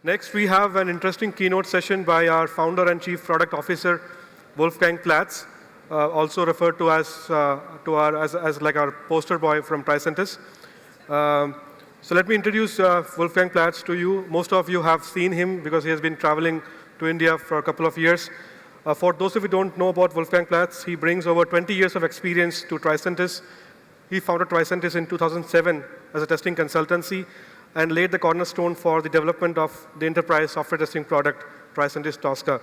Next, we have an interesting keynote session by our founder and chief product officer, Wolfgang Platts, also referred to as like our poster boy from Tricentis. So let me introduce Wolfgang Platts to you. Most of you have seen him because he has been traveling to India for a couple of years. For those of you who don't know about Wolfgang Platts, he brings over 20 years of experience to Tricentis. He founded Tricentis in 2007 as a testing consultancy and laid the cornerstone for the development of the enterprise software testing product, Tricentis Tosca.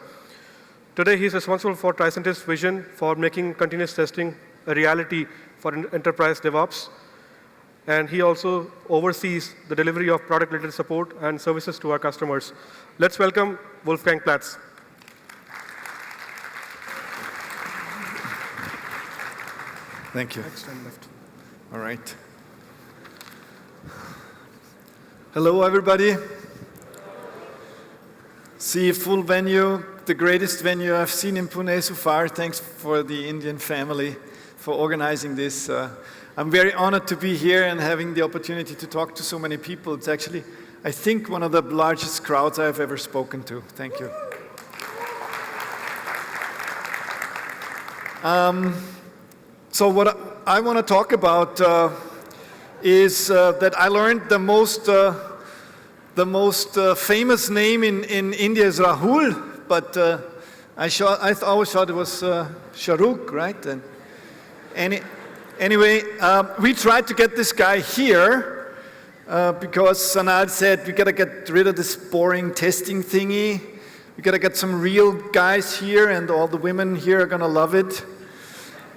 Today, he is responsible for Tricentis' vision for making continuous testing a reality for enterprise DevOps. And he also oversees the delivery of product-related support and services to our customers. Let's welcome Wolfgang Platts. Thank you. Next and left. All right. Hello, everybody. See a full venue, the greatest venue I've seen in Pune so far. Thanks for the Indian family for organizing this. I'm very honored to be here and having the opportunity to talk to so many people. It's actually, I think, one of the largest crowds I've ever spoken to. Thank you. So what I want to talk about is that I learned the most famous name in India is Rahul, but I always thought it was Shahrukh, right? And anyway, we tried to get this guy here because Sanad said we got to get rid of this boring testing thingy. We got to get some real guys here, and all the women here are going to love it.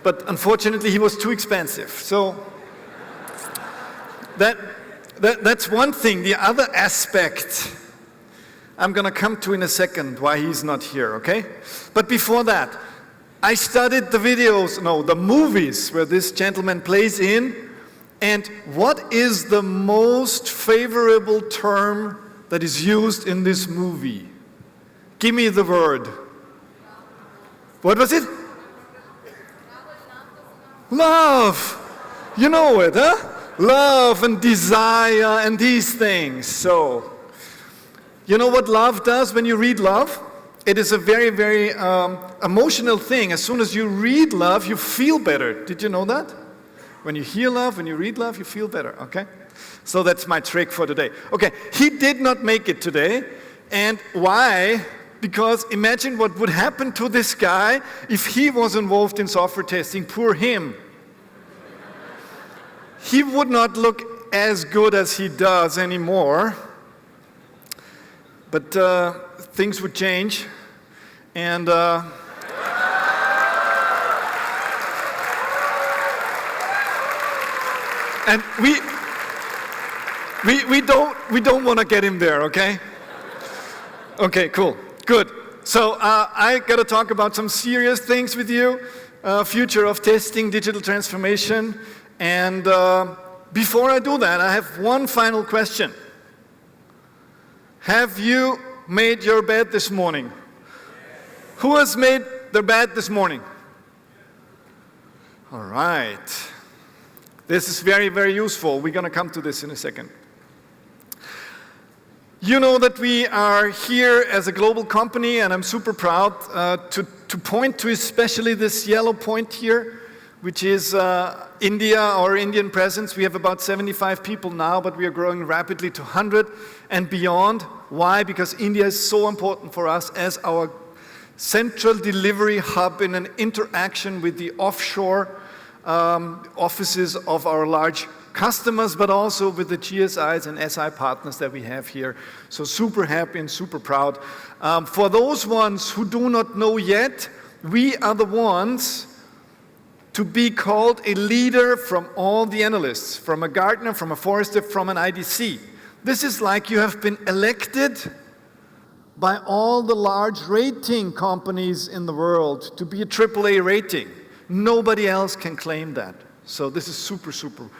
But unfortunately, he was too expensive. So that's one thing. The other aspect I'm going to come to in a second, why he's not here, okay? But before that, I studied the movies where this gentleman plays in, and what is the most favorable term that is used in this movie? Give me the word. What was it? Love. You know it, huh? Love and desire and these things. So, you know what love does when you read love? It is a very, very emotional thing. As soon as you read love, you feel better. Did you know that? When you hear love, when you read love, you feel better, okay? So that's my trick for today. Okay, he did not make it today. And why? Because imagine what would happen to this guy if he was involved in software testing. Poor him. He would not look as good as he does anymore. But things would change. And and we don't want to get him there, okay? Okay, cool. Good. So I got to talk about some serious things with you. Future of testing, digital transformation. And before I do that, I have one final question. Have you made your bed this morning? Who has made their bed this morning? All right. This is very, very useful. We're going to come to this in a second. You know that we are here as a global company, and I'm super proud to point to especially this yellow point here, which is India, our Indian presence. We have about 75 people now, but we are growing rapidly to 100 and beyond. Why? Because India is so important for us as our central delivery hub in an interaction with the offshore offices of our large customers, but also with the GSIs and SI partners that we have here. So super happy and super proud. For those ones who do not know yet, we are the ones to be called a leader from all the analysts, from a Gartner, from a Forrester, from an IDC. This is like you have been elected by all the large rating companies in the world to be a AAA rating. Nobody else can claim that. So this is super, super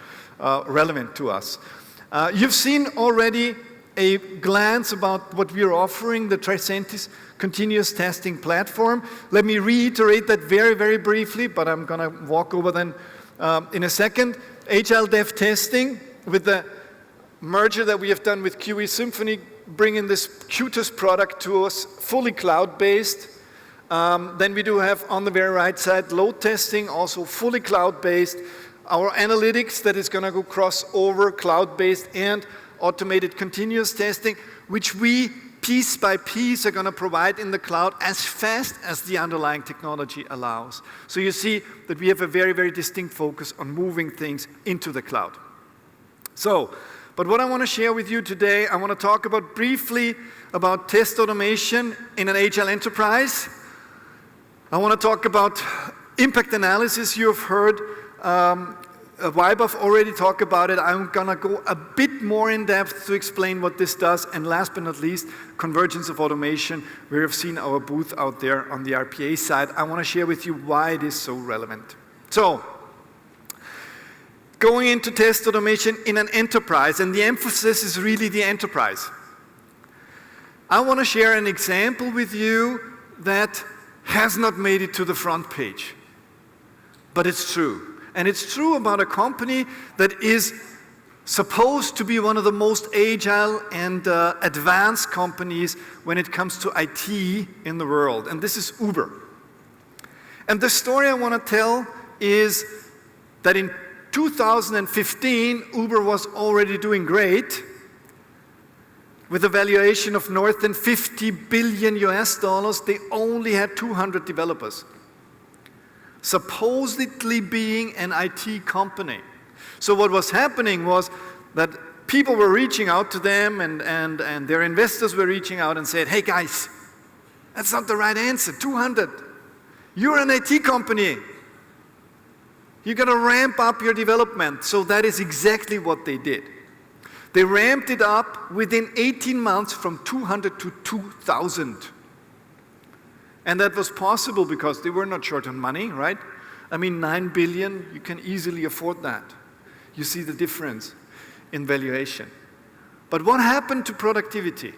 relevant to us. You've seen already a glance about what we are offering, the Tricentis continuous testing platform. Let me reiterate that very, very briefly, but I'm going to walk over then in a second. Agile dev testing with the merger that we have done with QE Symphony bringing this cutest product to us, fully cloud-based. Then we do have on the very right side load testing, also fully cloud-based. Our analytics that is going to go crossover cloud-based and automated continuous testing, which we piece by piece are going to provide in the cloud as fast as the underlying technology allows. So you see that we have a very, very distinct focus on moving things into the cloud. So, but what I want to share with you today, I want to talk about briefly about test automation in an agile enterprise. I want to talk about impact analysis. You have heard Weibach already talk about it. I'm going to go a bit more in depth to explain what this does. And last but not least, Convergence of Automation. We have seen our booth out there on the RPA side. I want to share with you why it is so relevant. So, going into test automation in an enterprise, and the emphasis is really the enterprise. I want to share an example with you that has not made it to the front page, but it's true. And it's true about a company that is supposed to be one of the most agile and advanced companies when it comes to IT in the world. And this is Uber. And the story I want to tell is that in 2015, Uber was already doing great with a valuation of north than 50 billion US dollars. They only had 200 developers, supposedly being an IT company. So what was happening was that people were reaching out to them and their investors were reaching out and said, hey guys, that's not the right answer, 200. You're an IT company. You got to ramp up your development. So that is exactly what they did. They ramped it up within 18 months from 200 to 2,000. And that was possible because they were not short on money, right? I mean, 9 billion, you can easily afford that. You see the difference in valuation. But what happened to productivity?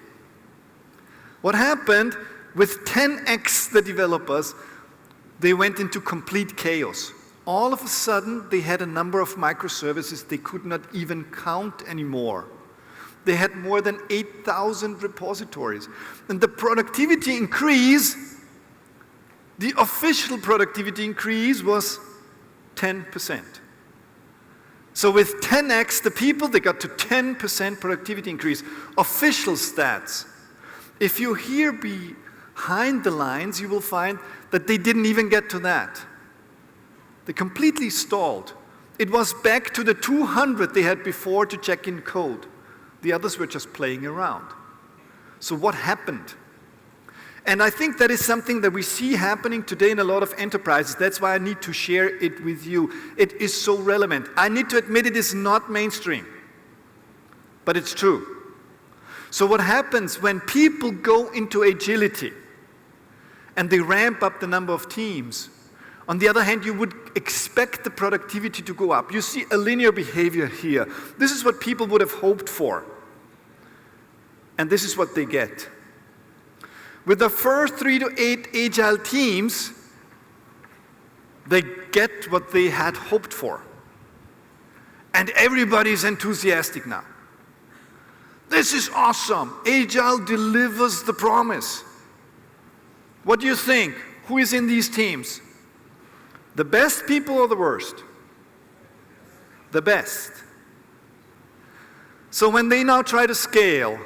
What happened with 10x the developers, they went into complete chaos. All of a sudden, they had a number of microservices they could not even count anymore. They had more than 8,000 repositories. And the productivity increase, the official productivity increase was 10%. So with 10x the people, they got to 10% productivity increase. Official stats. If you hear behind the lines, you will find that they didn't even get to that. They completely stalled. It was back to the 200 they had before to check in code. The others were just playing around. So what happened? And I think that is something that we see happening today in a lot of enterprises. That's why I need to share it with you. It is so relevant. I need to admit it is not mainstream, but it's true. So what happens when people go into agility and they ramp up the number of teams? On the other hand, you would expect the productivity to go up. You see a linear behavior here. This is what people would have hoped for. And this is what they get. With the first 3 to 8 agile teams, they get what they had hoped for. And everybody's enthusiastic now. This is awesome. Agile delivers the promise. What do you think? Who is in these teams? The best people or the worst? The best. So when they now try to scale,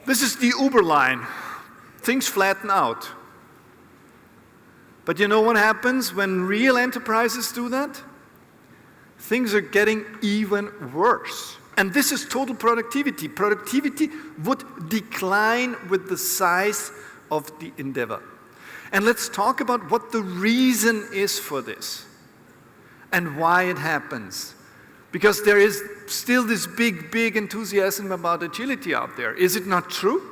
this is the Uber line. Things flatten out. But you know what happens when real enterprises do that? Things are getting even worse. And this is total productivity. Productivity would decline with the size of the endeavor. And let's talk about what the reason is for this and why it happens. Because there is still this big enthusiasm about agility out there. Is it not true?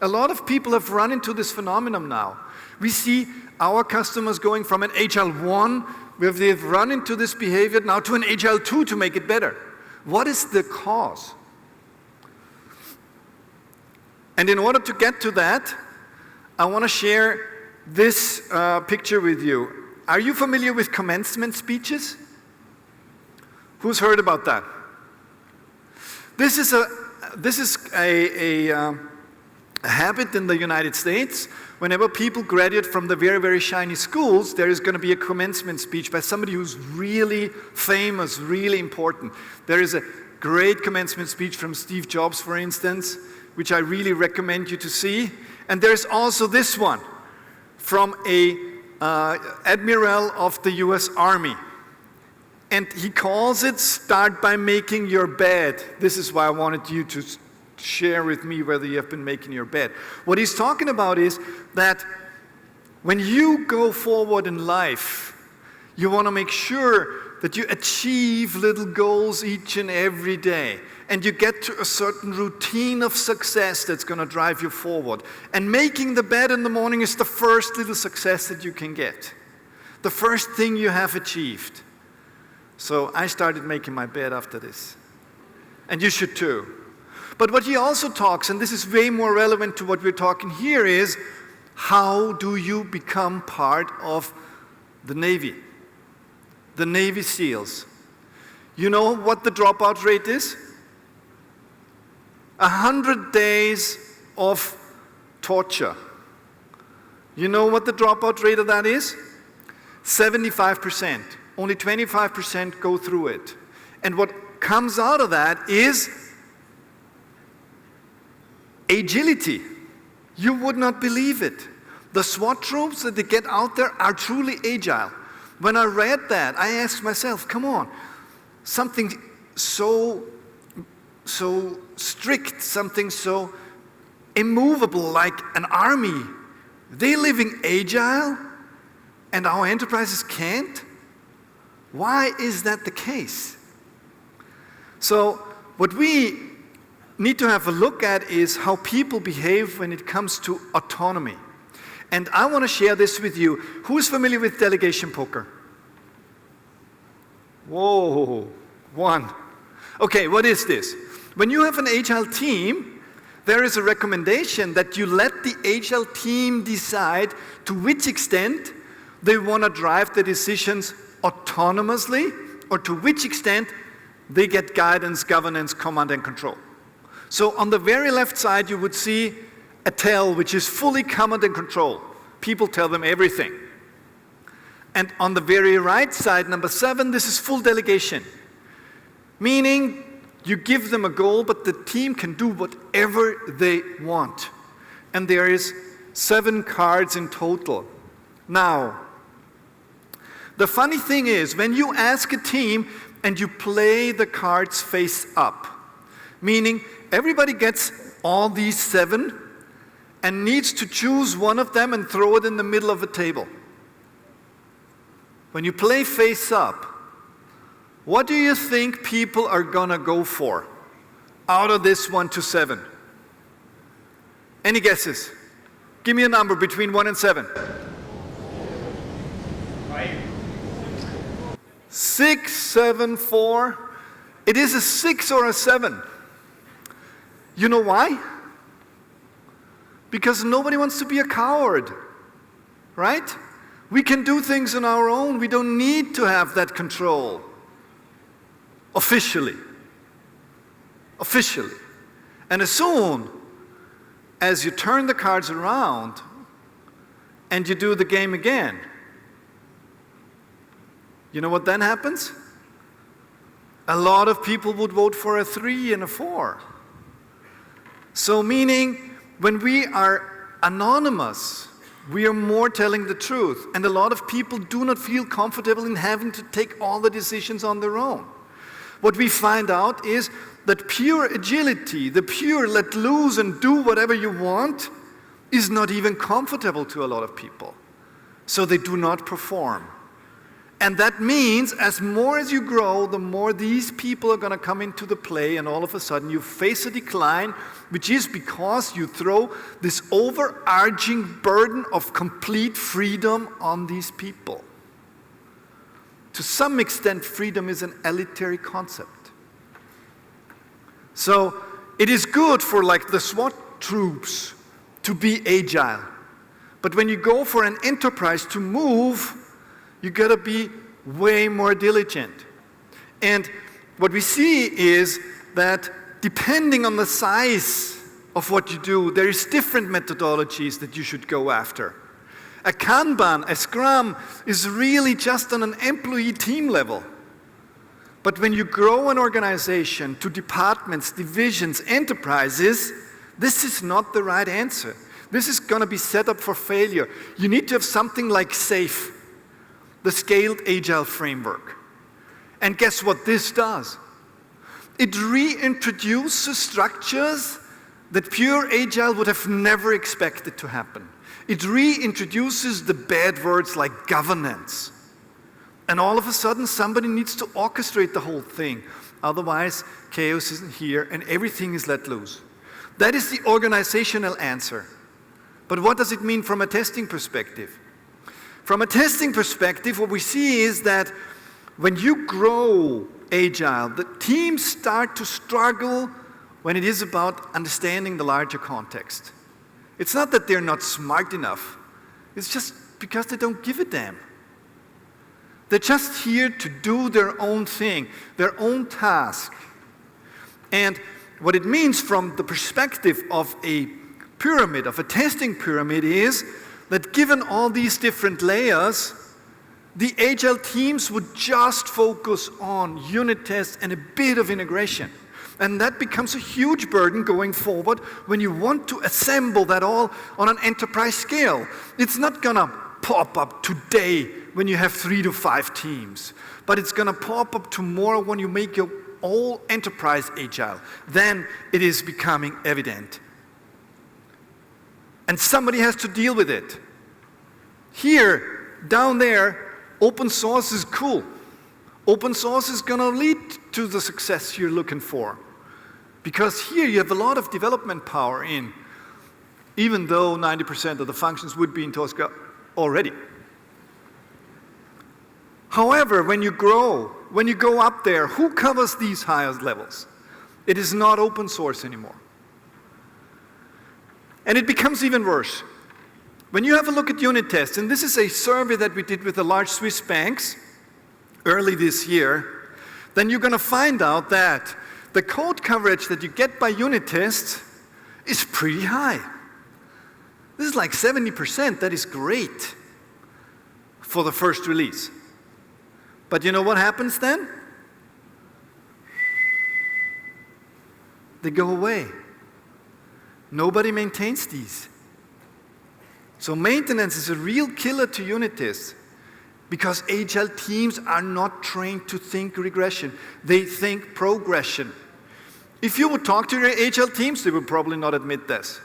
A lot of people have run into this phenomenon now. We see our customers going from an Agile 1, where they've run into this behavior, now to an Agile 2 to make it better. What is the cause? And in order to get to that, I want to share this picture with you. Are you familiar with commencement speeches? Who's heard about that? This is this is a habit in the United States. Whenever people graduate from the very, very shiny schools, there is going to be a commencement speech by somebody who's really famous, really important. There is a great commencement speech from Steve Jobs, for instance, which I really recommend you to see. And there's also this one from a admiral of the US Army. And he calls it, "Start by making your bed." This is why I wanted you to share with me whether you have been making your bed. What he's talking about is that when you go forward in life, you want to make sure that you achieve little goals each and every day. And you get to a certain routine of success that's going to drive you forward. And making the bed in the morning is the first little success that you can get. The first thing you have achieved. So I started making my bed after this. And you should too. But what he also talks, and this is way more relevant to what we're talking here, is how do you become part of the Navy? The Navy SEALs. You know what the dropout rate is? 100 days of torture. You know what the dropout rate of that is? 75%. Only 25% go through it. And what comes out of that is agility. You would not believe it. The SWAT troops that they get out there are truly agile. When I read that, I asked myself, come on, something so strict, something so immovable like an army, they living agile and our enterprises can't? Why is that the case? So what we need to have a look at is how people behave when it comes to autonomy. And I want to share this with you. Who is familiar with delegation poker? Whoa, one. Okay, what is this? When you have an Agile team, there is a recommendation that you let the Agile team decide to which extent they want to drive the decisions autonomously or to which extent they get guidance, governance, command and control. So on the very left side you would see a tell which is fully command and control. People tell them everything. And on the very right side, number 7, this is full delegation. Meaning you give them a goal, but the team can do whatever they want. And there is 7 cards in total. Now, the funny thing is, when you ask a team and you play the cards face up, meaning everybody gets all these 7 and needs to choose one of them and throw it in the middle of a table. When you play face up, what do you think people are gonna go for out of this 1 to 7? Any guesses? Give me a number between 1 and 7. 6, 7, 4. It is a 6 or a 7. You know why? Because nobody wants to be a coward, right? We can do things on our own. We don't need to have that control. Officially. Officially. And as soon as you turn the cards around and you do the game again, you know what then happens? A lot of people would vote for a 3 and a 4. So meaning, when we are anonymous, we are more telling the truth. And a lot of people do not feel comfortable in having to take all the decisions on their own. What we find out is that pure agility, the pure let loose and do whatever you want, is not even comfortable to a lot of people. So they do not perform. And that means as more as you grow, the more these people are going to come into the play, and all of a sudden you face a decline, which is because you throw this overarching burden of complete freedom on these people. To some extent, freedom is an elitary concept. So it is good for like the SWAT troops to be agile. But when you go for an enterprise to move, you gotta be way more diligent. And what we see is that depending on the size of what you do, there is different methodologies that you should go after. A Kanban, a Scrum, is really just on an employee team level. But when you grow an organization to departments, divisions, enterprises, this is not the right answer. This is going to be set up for failure. You need to have something like SAFe, the Scaled Agile Framework. And guess what this does? It reintroduces structures that pure Agile would have never expected to happen. It reintroduces the bad words like governance. And all of a sudden, somebody needs to orchestrate the whole thing. Otherwise, chaos isn't here and everything is let loose. That is the organizational answer. But what does it mean from a testing perspective? From a testing perspective, what we see is that when you grow Agile, the teams start to struggle when it is about understanding the larger context. It's not that they're not smart enough. It's just because they don't give a damn. They're just here to do their own thing, their own task. And what it means from the perspective of a pyramid, of a testing pyramid, is that given all these different layers, the Agile teams would just focus on unit tests and a bit of integration. And that becomes a huge burden going forward when you want to assemble that all on an enterprise scale. It's not going to pop up today when you have 3 to 5 teams, but it's going to pop up tomorrow when you make your all enterprise Agile. Then it is becoming evident. And somebody has to deal with it. Here, down there, open source is cool. Open source is going to lead to the success you're looking for. Because here you have a lot of development power in, even though 90% of the functions would be in Tosca already. However, when you grow, when you go up there, who covers these higher levels? It is not open source anymore. And it becomes even worse. When you have a look at unit tests, and this is a survey that we did with the large Swiss banks early this year, then you're going to find out that the code coverage that you get by unit tests is pretty high. This is like 70%. That is great for the first release. But you know what happens then? They go away. Nobody maintains these. So maintenance is a real killer to unit tests because Agile teams are not trained to think regression. They think progression. If you would talk to your Agile teams, they would probably not admit this.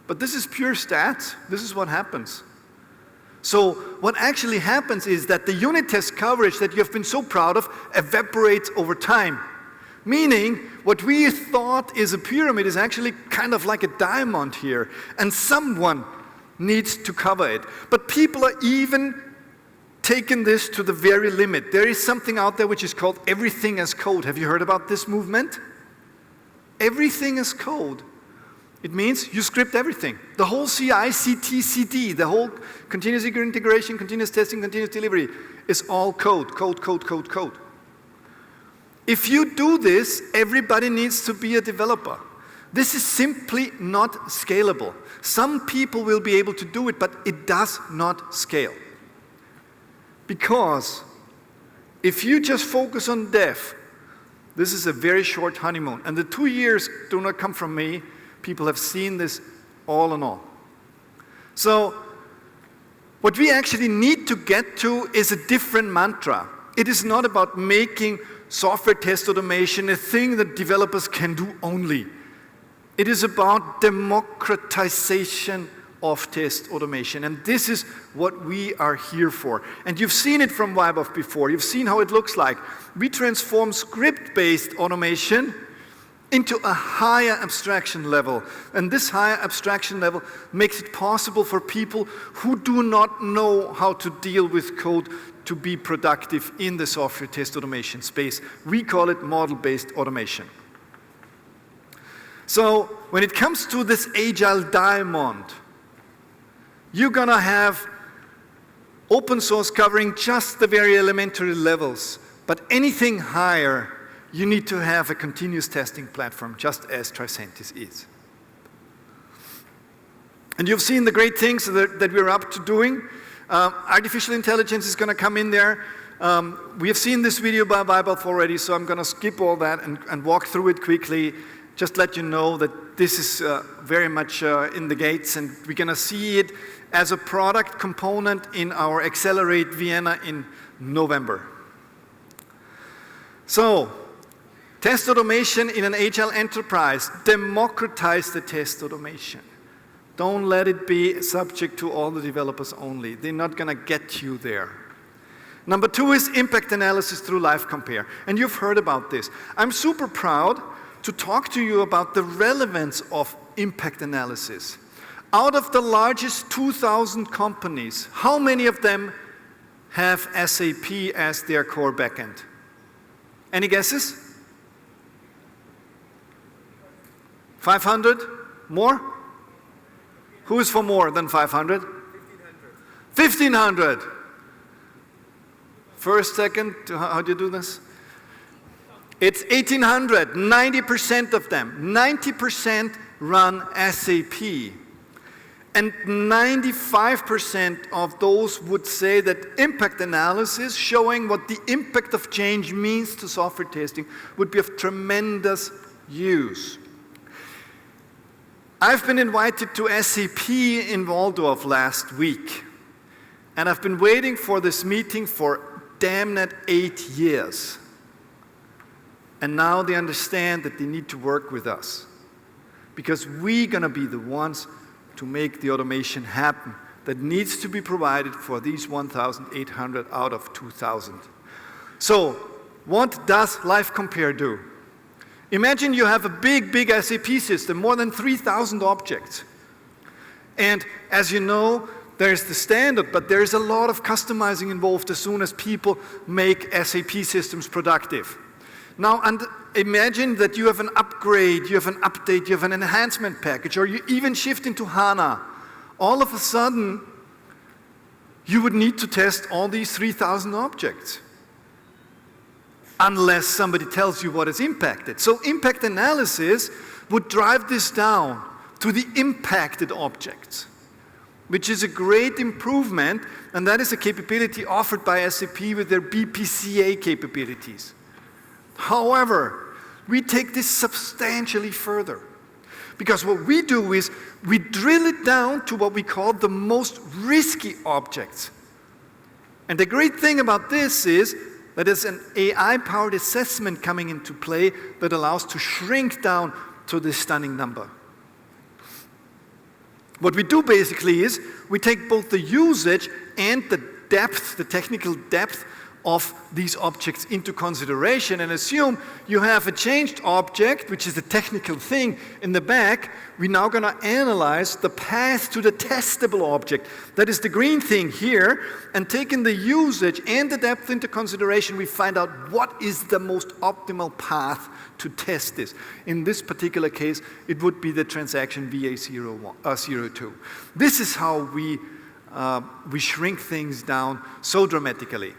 But this is pure stats. This is what happens. So what actually happens is that the unit test coverage that you have been so proud of evaporates over time. Meaning, what we thought is a pyramid is actually kind of like a diamond here. And someone needs to cover it. But people are even taking this to the very limit. There is something out there which is called everything as code. Have you heard about this movement? Everything as code. It means you script everything. The whole CI, CT, CD, the whole continuous integration, continuous testing, continuous delivery is all code, code, code, code, code. If you do this, everybody needs to be a developer. This is simply not scalable. Some people will be able to do it, but it does not scale. Because if you just focus on dev, this is a very short honeymoon. And the 2 years do not come from me. People have seen this all in all. So what we actually need to get to is a different mantra. It is not about making software test automation a thing that developers can do only. It is about democratization of test automation. And this is what we are here for. And you've seen it from Weibuff before. You've seen how it looks like. We transform script-based automation into a higher abstraction level. And this higher abstraction level makes it possible for people who do not know how to deal with code to be productive in the software test automation space. We call it model-based automation. So when it comes to this Agile diamond, you're going to have open source covering just the very elementary levels, but anything higher you need to have a continuous testing platform, just as Tricentis is. And you've seen the great things that we're up to doing. Artificial intelligence is going to come in there. We have seen this video by Weibel already, so I'm going to skip all that and walk through it quickly. Just let you know that this is very much in the gates, and we're going to see it as a product component in our Accelerate Vienna in November. So, test automation in an agile enterprise. Democratize the test automation. Don't let it be subject to all the developers only. They're not going to get you there. Number 2 is impact analysis through live compare. And you've heard about this. I'm super proud to talk to you about the relevance of impact analysis. Out of the largest 2,000 companies, how many of them have SAP as their core backend? Any guesses? 500? More? Who is for more than 500? 1,500. First, second, how do you do this? It's 1,800, 90% of them. 90% run SAP. And 95% of those would say that impact analysis, showing what the impact of change means to software testing, would be of tremendous use. I've been invited to SAP in Waldorf last week, and I've been waiting for this meeting for damn net 8 years. And now they understand that they need to work with us, because we're going to be the ones to make the automation happen that needs to be provided for these 1,800 out of 2,000. So, what does Live Compare do? Imagine you have a big SAP system, more than 3,000 objects. And as you know, there's the standard, but there's a lot of customizing involved as soon as people make SAP systems productive. Now, and imagine that you have an upgrade, you have an update, you have an enhancement package, or you even shift into HANA. All of a sudden, you would need to test all these 3,000 objects, unless somebody tells you what is impacted. So impact analysis would drive this down to the impacted objects, which is a great improvement, and that is a capability offered by SAP with their BPCA capabilities. However, we take this substantially further, because what we do is we drill it down to what we call the most risky objects. And the great thing about this is that there's an AI-powered assessment coming into play that allows to shrink down to this stunning number. What we do basically is we take both the usage and the depth, the technical depth of these objects into consideration, and assume you have a changed object, which is a technical thing in the back. We're now going to analyze the path to the testable object. That is the green thing here, and taking the usage and the depth into consideration, we find out what is the most optimal path to test this. In this particular case, it would be the transaction VA02. This is how we shrink things down so dramatically.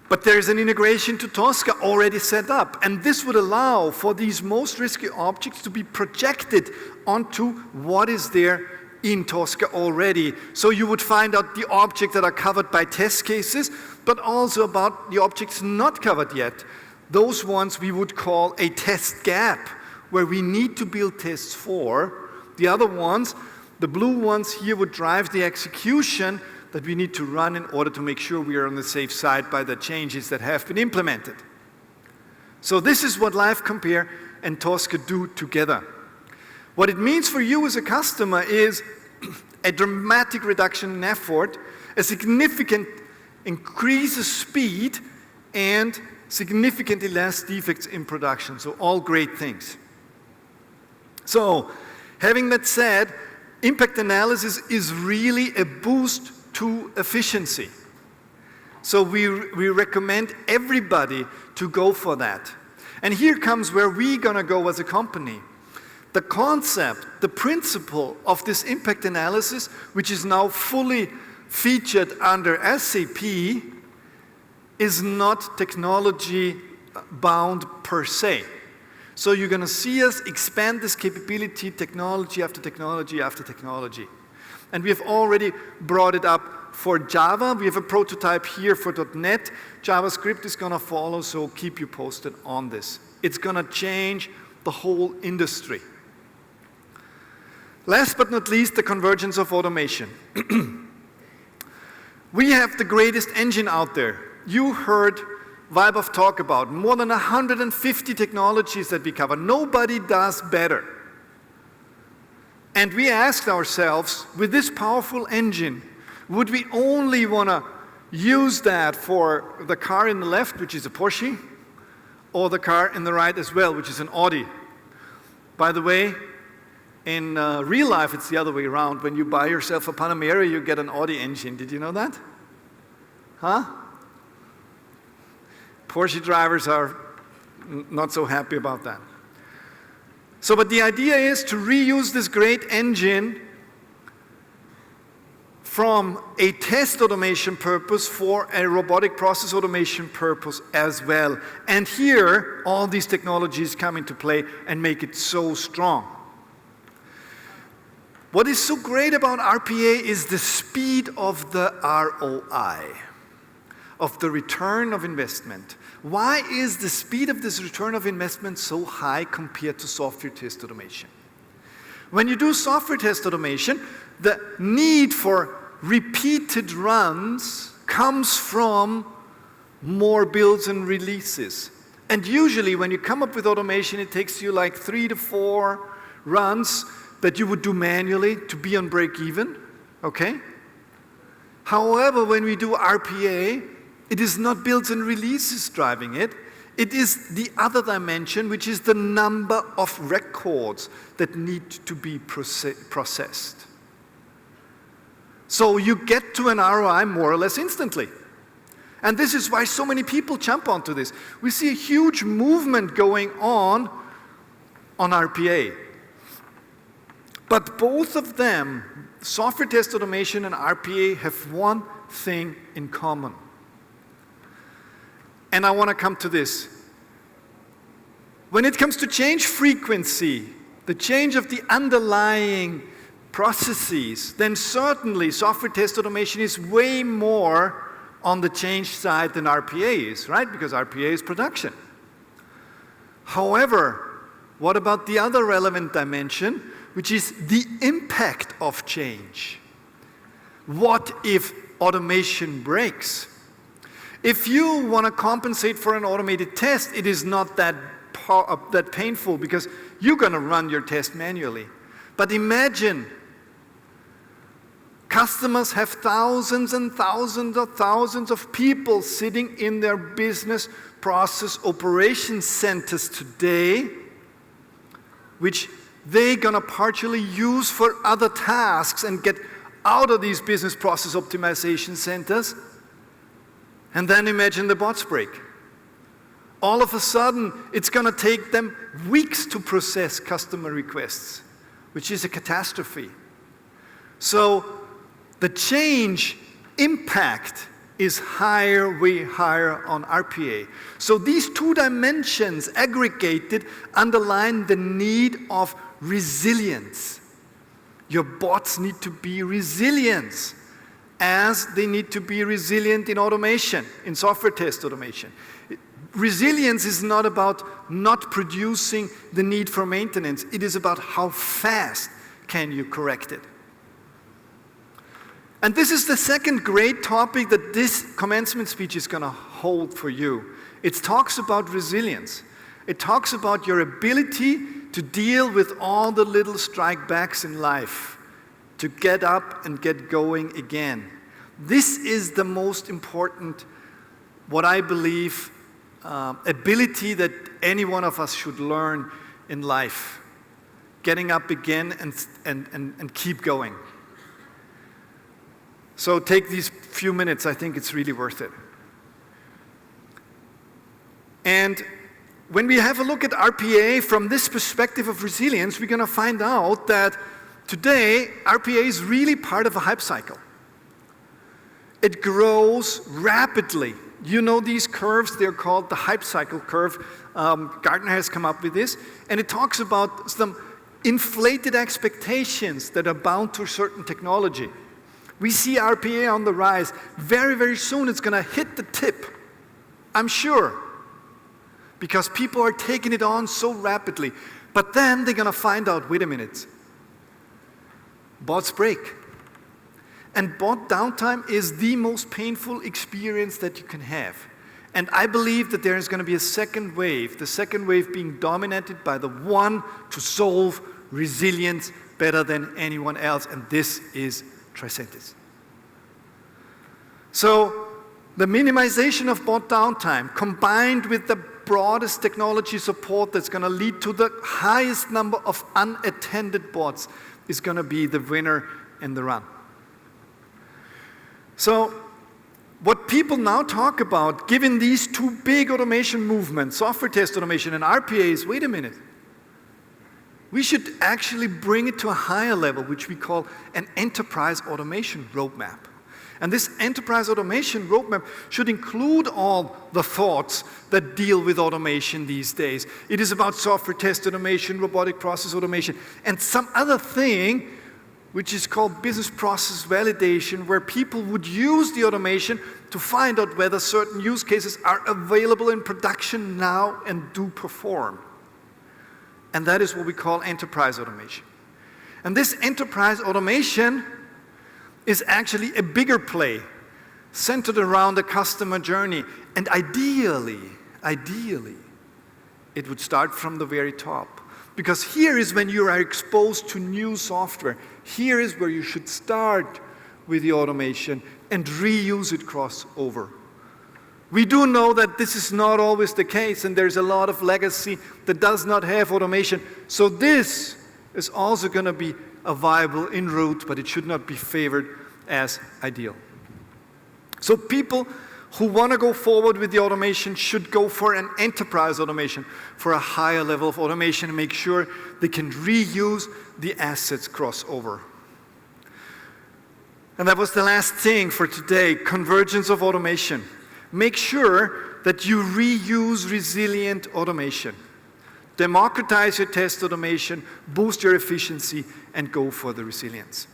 But there's an integration to Tosca already set up, and this would allow for these most risky objects to be projected onto what is there in Tosca already. So you would find out the objects that are covered by test cases, but also about the objects not covered yet. Those ones we would call a test gap, where we need to build tests for. The other ones, the blue ones here, would drive the execution that we need to run in order to make sure we are on the safe side by the changes that have been implemented. So this is what Live Compare and Tosca do together. What it means for you as a customer is a dramatic reduction in effort, a significant increase of speed, and significantly less defects in production. So all great things. So having that said, impact analysis is really a boost to efficiency. So we recommend everybody to go for that. And here comes where we're going to go as a company. The concept, the principle of this impact analysis, which is now fully featured under SAP, is not technology bound per se. So you're going to see us expand this capability, technology after technology after technology. And we have already brought it up for Java. We have a prototype here for .NET. JavaScript is going to follow, so keep you posted on this. It's going to change the whole industry. Last but not least, the convergence of automation. We have the greatest engine out there. You heard Vaibhav talk about more than 150 technologies that we cover. Nobody does better. And we asked ourselves, with this powerful engine, would we only want to use that for the car in the left, which is a Porsche, or the car in the right as well, which is an Audi? By the way, in real life, it's the other way around. When you buy yourself a Panamera, you get an Audi engine. Did you know that? Huh? Porsche drivers are not so happy about that. So, but the idea is to reuse this great engine from a test automation purpose for a robotic process automation purpose as well. And here, all these technologies come into play and make it so strong. What is so great about RPA is the speed of the ROI, of the return of investment. Why is the speed of this return of investment so high compared to software test automation? When you do software test automation, the need for repeated runs comes from more builds and releases. And usually when you come up with automation, it takes you like 3 to 4 runs that you would do manually to be on break even, okay? However, when we do RPA, it is not builds and releases driving it. It is the other dimension, which is the number of records that need to be processed. So you get to an ROI more or less instantly. And this is why so many people jump onto this. We see a huge movement going on RPA. But both of them, software test automation and RPA, have one thing in common. And I want to come to this. When it comes to change frequency, the change of the underlying processes, then certainly software test automation is way more on the change side than RPA is, right? Because RPA is production. However, what about the other relevant dimension, which is the impact of change? What if automation breaks? If you want to compensate for an automated test, it is not that painful because you're going to run your test manually. But imagine customers have thousands and thousands of people sitting in their business process operations centers today, which they're going to partially use for other tasks and get out of these business process optimization centers. And then imagine the bots break. All of a sudden, it's going to take them weeks to process customer requests, which is a catastrophe. So the change impact is higher, way higher on RPA. So these two dimensions aggregated underline the need of resilience. Your bots need to be resilient, as they need to be resilient in automation, in software test automation. Resilience is not about not producing the need for maintenance. It is about how fast can you correct it. And this is the second great topic that this commencement speech is going to hold for you. It talks about resilience. It talks about your ability to deal with all the little strikebacks in life, to get up and get going again. This is the most important, what I believe, ability that any one of us should learn in life. Getting up again and keep going. So take these few minutes, I think it's really worth it. And when we have a look at RPA from this perspective of resilience, we're going to find out that today RPA is really part of a hype cycle. It grows rapidly. You know these curves, they're called the hype cycle curve. Gartner has come up with this, and it talks about some inflated expectations that are bound to a certain technology. We see RPA on the rise. Very, very soon it's going to hit the tip, I'm sure, because people are taking it on so rapidly. But then they're going to find out, wait a minute, bots break. And bot downtime is the most painful experience that you can have. And I believe that there is going to be a second wave, the second wave being dominated by the one to solve resilience better than anyone else, and this is Tricentis. So the minimization of bot downtime combined with the broadest technology support that's going to lead to the highest number of unattended bots is going to be the winner in the run. So what people now talk about, given these two big automation movements, software test automation and RPA, is, wait a minute, we should actually bring it to a higher level, which we call an enterprise automation roadmap. And this enterprise automation roadmap should include all the thoughts that deal with automation these days. It is about software test automation, robotic process automation, and some other thing which is called business process validation, where people would use the automation to find out whether certain use cases are available in production now and do perform. And that is what we call enterprise automation. And this enterprise automation is actually a bigger play, centered around the customer journey. And ideally, it would start from the very top. Because here is when you are exposed to new software. Here is where you should start with the automation and reuse it crossover. We do know that this is not always the case, and there's a lot of legacy that does not have automation. So this is also going to be a viable inroad, but it should not be favored as ideal. So people who want to go forward with the automation should go for an enterprise automation, for a higher level of automation, and make sure they can reuse the assets crossover. And that was the last thing for today, convergence of automation. Make sure that you reuse resilient automation. Democratize your test automation, boost your efficiency, and go for the resilience.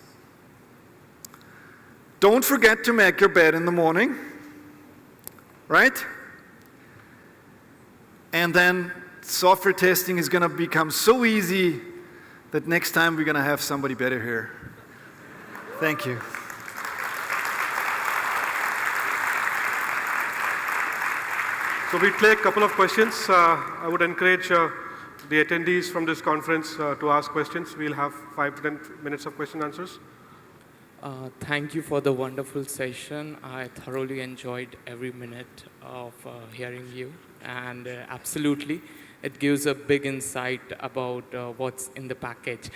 Don't forget to make your bed in the morning, right? And then software testing is going to become so easy that next time we're going to have somebody better here. Thank you. So we'll take a couple of questions. I would encourage the attendees from this conference to ask questions. We'll have 5 to 10 minutes of question answers. Thank you for the wonderful session. I thoroughly enjoyed every minute of hearing you. And absolutely, it gives a big insight about what's in the package.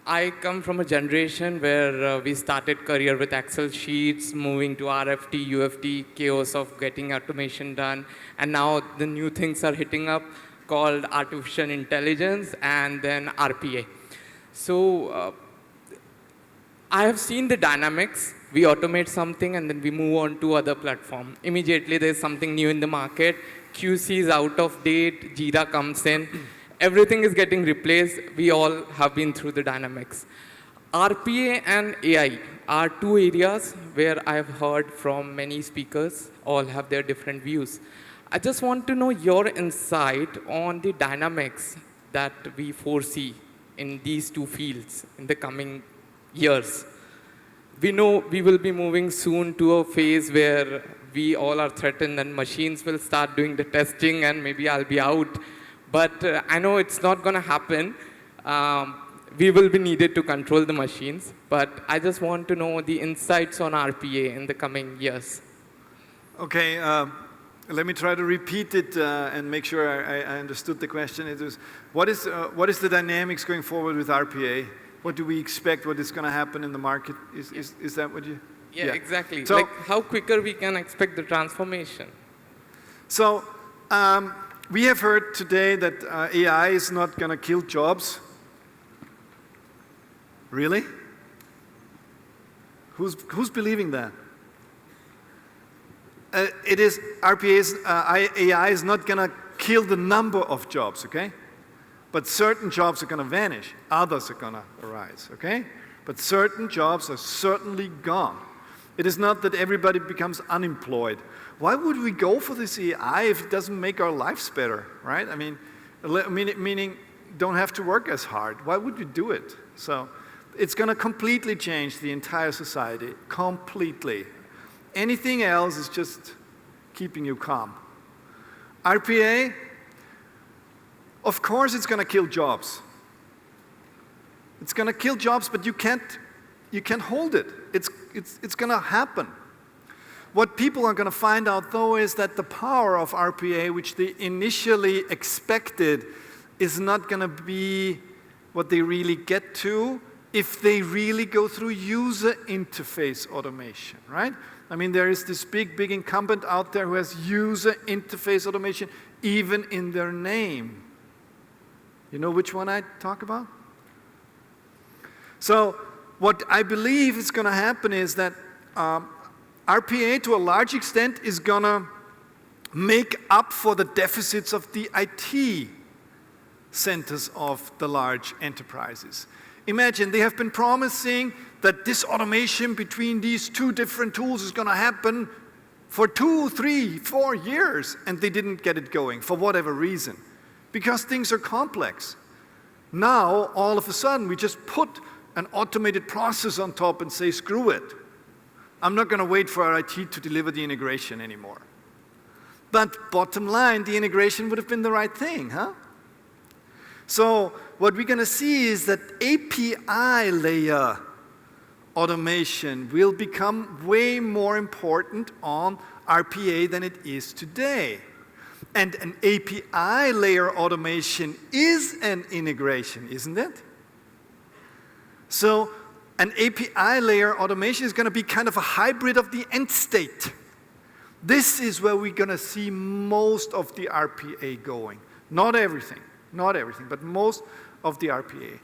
I come from a generation where we started career with Excel sheets, moving to RFT, UFT, chaos of getting automation done. And now the new things are hitting up called artificial intelligence and then RPA. So I have seen the dynamics. We automate something and then we move on to other platform. Immediately there's something new in the market. QC is out of date. Jira comes in. Everything is getting replaced. We all have been through the dynamics. RPA and AI are two areas where I've heard from many speakers. All have their different views. I just want to know your insight on the dynamics that we foresee in these two fields in the coming years. We know we will be moving soon to a phase where we all are threatened and machines will start doing the testing and maybe I'll be out. But I know it's not going to happen. We will be needed to control the machines. But I just want to know the insights on RPA in the coming years. Okay, let me try to repeat it and make sure I understood the question. It is, what is the dynamics going forward with RPA? What do we expect? What is going to happen in the market? Is that what you? Yeah, exactly. So, like how quicker we can expect the transformation. So we have heard today that AI is not going to kill jobs. Really? Who's believing that? AI is not going to kill the number of jobs, okay? But certain jobs are going to vanish. Others are going to arise, okay? But certain jobs are certainly gone. It is not that everybody becomes unemployed. Why would we go for this AI if it doesn't make our lives better, right? I mean, meaning don't have to work as hard. Why would we do it? So it's going to completely change the entire society, completely. Anything else is just keeping you calm. RPA, of course it's going to kill jobs. It's going to kill jobs, but you can't hold it. It's going to happen. What people are going to find out, though, is that the power of RPA, which they initially expected, is not going to be what they really get to if they really go through user interface automation, right? I mean, there is this big incumbent out there who has user interface automation even in their name. You know which one I talk about? So what I believe is going to happen is that RPA, to a large extent, is going to make up for the deficits of the IT centers of the large enterprises. Imagine they have been promising that this automation between these two different tools is going to happen for 2, 3, 4 years, and they didn't get it going for whatever reason, because things are complex. Now, all of a sudden, we just put an automated process on top and say, screw it. I'm not going to wait for our IT to deliver the integration anymore. But bottom line, the integration would have been the right thing, huh? So what we're going to see is that API layer automation will become way more important on RPA than it is today. And an API layer automation is an integration, isn't it? So an API layer automation is going to be kind of a hybrid of the end state. This is where we're going to see most of the RPA going. Not everything, but most of the RPA.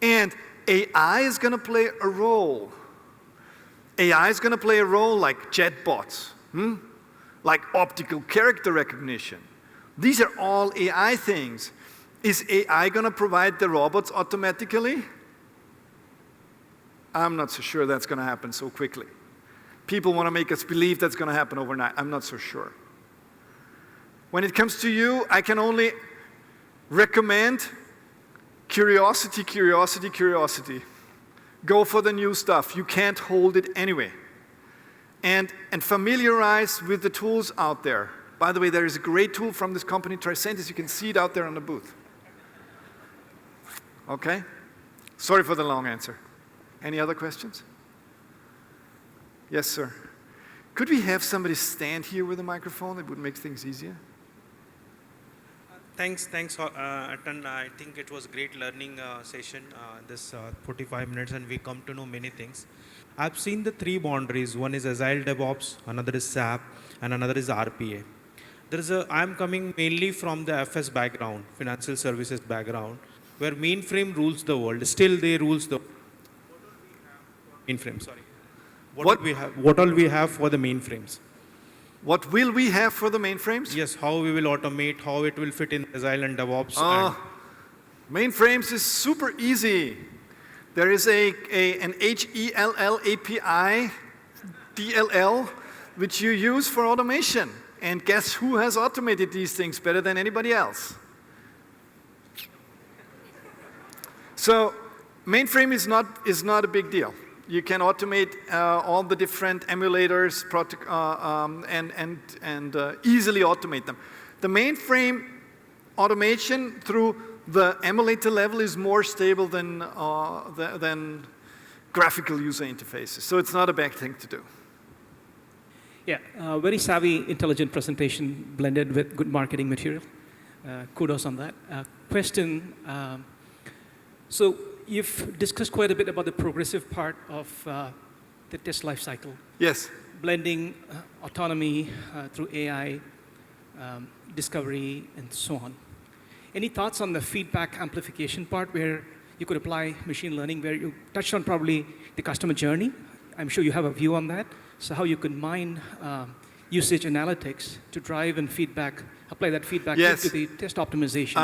And AI is going to play a role. AI is going to play a role like chatbots, like optical character recognition. These are all AI things. Is AI going to provide the robots automatically? I'm not so sure that's going to happen so quickly. People want to make us believe that's going to happen overnight. I'm not so sure. When it comes to you, I can only recommend curiosity, curiosity, curiosity. Go for the new stuff. You can't hold it anyway. And familiarize with the tools out there. By the way, there is a great tool from this company, Tricentis. You can see it out there on the booth. Okay? Sorry for the long answer. Any other questions? Yes, sir. Could we have somebody stand here with a microphone? It would make things easier. Thanks, Atan. I think it was a great learning session, this 45 minutes, and we come to know many things. I've seen the 3 boundaries. One is Agile DevOps, another is SAP, and another is RPA. I'm coming mainly from the FS background, financial services background, where mainframe rules the world. Still, they rules the mainframe. Sorry. What all we have for the mainframes? What will we have for the mainframes? Yes, how we will automate, how it will fit in Agile and DevOps. Mainframes is super easy. There is an HELL API, DLL, which you use for automation. And guess who has automated these things better than anybody else? So mainframe is not a big deal. You can automate all the different emulators and easily automate them. The mainframe automation through the emulator level is more stable than graphical user interfaces. So it's not a bad thing to do. Yeah, very savvy, intelligent presentation blended with good marketing material. Kudos on that. Question, so you've discussed quite a bit about the progressive part of the test lifecycle. Yes. Blending autonomy through AI, discovery, and so on. Any thoughts on the feedback amplification part where you could apply machine learning, where you touched on probably the customer journey? I'm sure you have a view on that. So how you could mine usage analytics to drive and feedback, apply that feedback Yes. into the test optimization.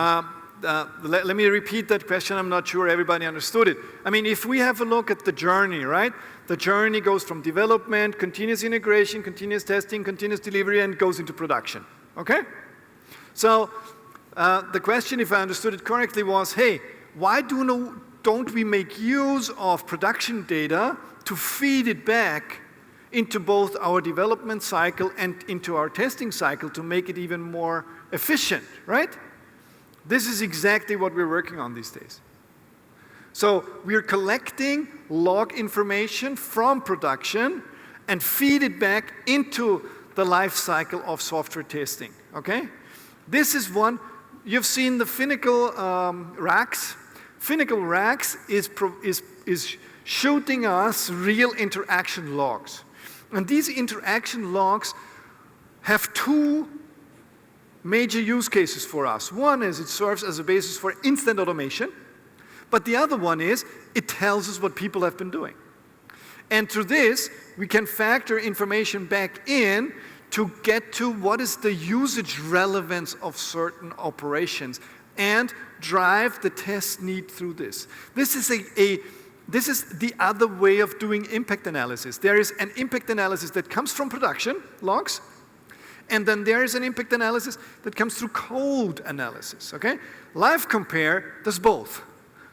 Let me repeat that question. I'm not sure everybody understood it. I mean, if we have a look at the journey, right? The journey goes from development, continuous integration, continuous testing, continuous delivery, and goes into production. Okay? So the question, if I understood it correctly, was, hey, why don't we make use of production data to feed it back into both our development cycle and into our testing cycle to make it even more efficient, right? This is exactly what we're working on these days. So we're collecting log information from production and feed it back into the life cycle of software testing, okay? This is one, you've seen the Finacle racks. Finacle racks is shooting us real interaction logs. And these interaction logs have two major use cases for us. One is it serves as a basis for instant automation, but the other one is it tells us what people have been doing. And through this, we can factor information back in to get to what is the usage relevance of certain operations and drive the test need through this. This is the other way of doing impact analysis. There is an impact analysis that comes from production logs, and then there is an impact analysis that comes through code analysis, okay? Live Compare does both,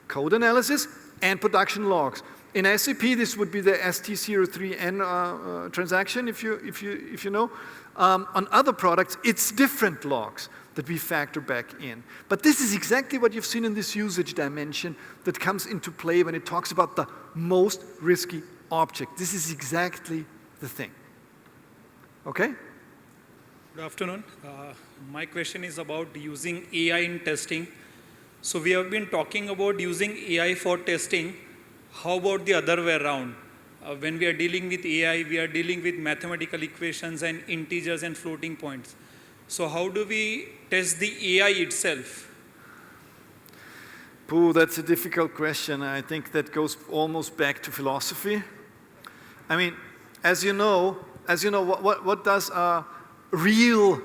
code analysis and production logs. In SAP, this would be the ST03N transaction, if you know. On other products, it's different logs that we factor back in. But this is exactly what you've seen in this usage dimension that comes into play when it talks about the most risky object. This is exactly the thing, okay? Good afternoon. My question is about using AI in testing. So we have been talking about using AI for testing. How about the other way around? When we are dealing with AI, we are dealing with mathematical equations and integers and floating points. So how do we test the AI itself? Pooh, that's a difficult question. I think that goes almost back to philosophy. I mean, as you know, what does real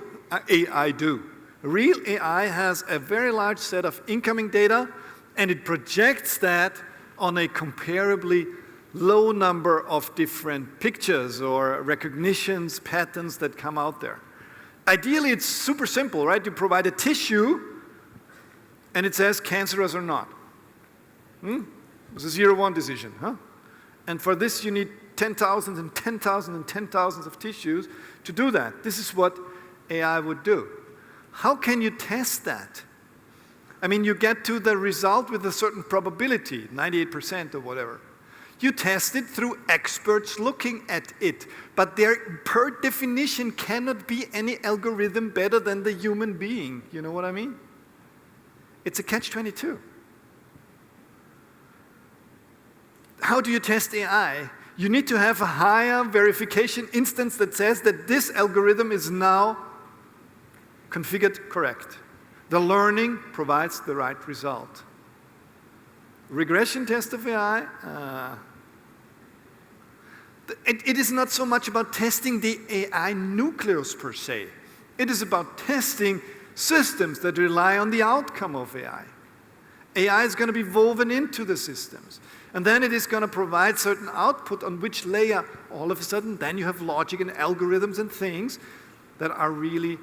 AI do? Real AI has a very large set of incoming data, and it projects that on a comparably low number of different pictures or recognitions, patterns that come out there. Ideally, it's super simple, right? You provide a tissue, and it says cancerous or not. It's a 0-1 decision, huh? And for this, you need 10,000 and 10,000 and 10,000 of tissues to do that. This is what AI would do. How can you test that? I mean, you get to the result with a certain probability, 98% or whatever. You test it through experts looking at it. But there, per definition, cannot be any algorithm better than the human being. You know what I mean? It's a catch-22. How do you test AI? You need to have a higher verification instance that says that this algorithm is now configured correct. The learning provides the right result. Regression test of AI, it is not so much about testing the AI nucleus per se. It is about testing systems that rely on the outcome of AI. AI is going to be woven into the systems. And then it is going to provide certain output on which layer, all of a sudden, then you have logic and algorithms and things that are really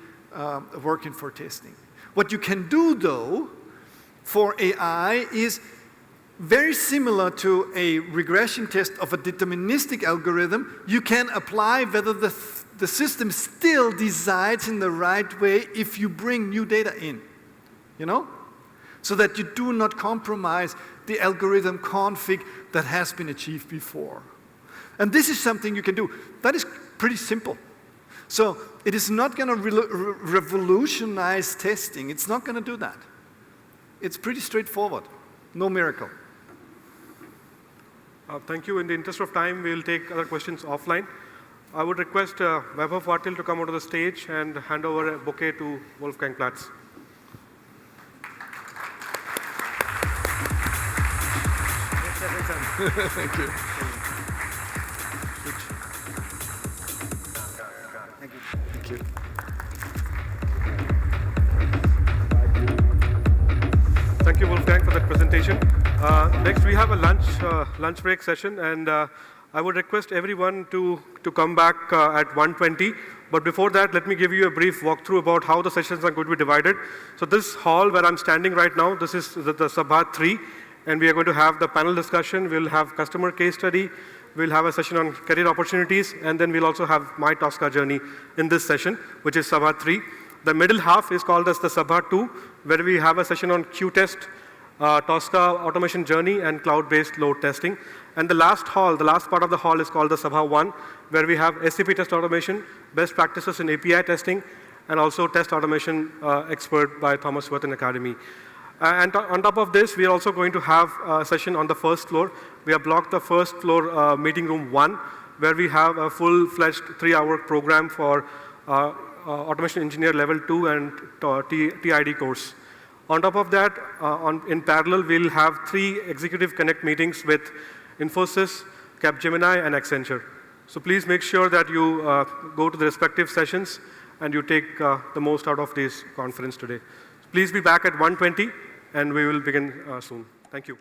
working for testing. What you can do, though, for AI is very similar to a regression test of a deterministic algorithm. You can apply whether the system still decides in the right way if you bring new data in, you know? So that you do not compromise the algorithm config that has been achieved before. And this is something you can do. That is pretty simple. So it is not going to revolutionize testing. It's not going to do that. It's pretty straightforward. No miracle. Thank you. In the interest of time, we'll take other questions offline. I would request Vaibhav Patil to come onto the stage and hand over a bouquet to Wolfgang Platts. Thank you. Thank you. Thank you. Thank you, Wolfgang, for that presentation. Next, we have a lunch break session, and I would request everyone to come back at 1:20. But before that, let me give you a brief walkthrough about how the sessions are going to be divided. So this hall where I'm standing right now, this is the Sabha 3, and we are going to have the panel discussion. We'll have customer case study. We'll have a session on career opportunities, and then we'll also have my Tosca journey in this session, which is Sabha 3. The middle half is called as the Sabha 2, where we have a session on Q-test, Tosca automation journey, and cloud-based load testing. And the last part of the hall is called the Sabha 1, where we have SAP test automation, best practices in API testing, and also test automation expert by Thomas Worthen Academy. And on top of this, we are also going to have a session on the first floor. We have blocked the first floor meeting room 1, where we have a full-fledged 3-hour program for automation engineer level 2 and TID course. On top of that, in parallel, we'll have 3 executive connect meetings with Infosys, Capgemini, and Accenture. So please make sure that you go to the respective sessions and you take the most out of this conference today. Please be back at 1:20, and we will begin soon. Thank you.